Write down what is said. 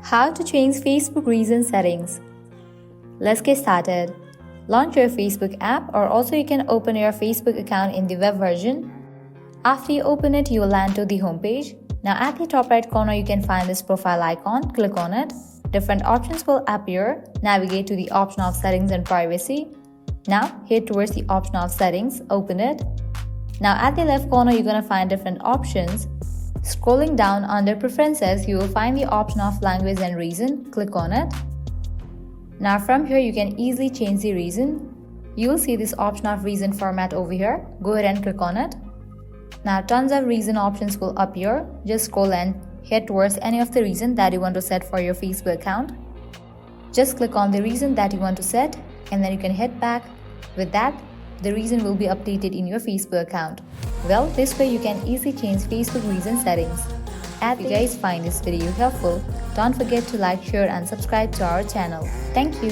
How to change Facebook reason settings. Let's get started. Launch your Facebook app, or also you can open your Facebook account in the web version. After you open it, you will land to the home page. Now at the top right corner, you can find this profile icon. Click on it. Different options will appear. Navigate to the option of settings and privacy. Now head towards the option of settings. Open it. Now at the left corner, you're going to find different options. Scrolling down under preferences, you will find the option of language and reason. Click on it. Now from here, you can easily change the reason. You will see this option of reason format over here. Go ahead and click on it. Now tons of reason options will appear. Just scroll and head towards any of the reason that you want to set for your Facebook account. Just click on the reason that you want to set, and then you can head back. With that, the reason will be updated in your Facebook account. Well, this way you can easily change Facebook reason settings. If you guys find this video helpful, don't forget to like, share and subscribe to our channel. Thank you.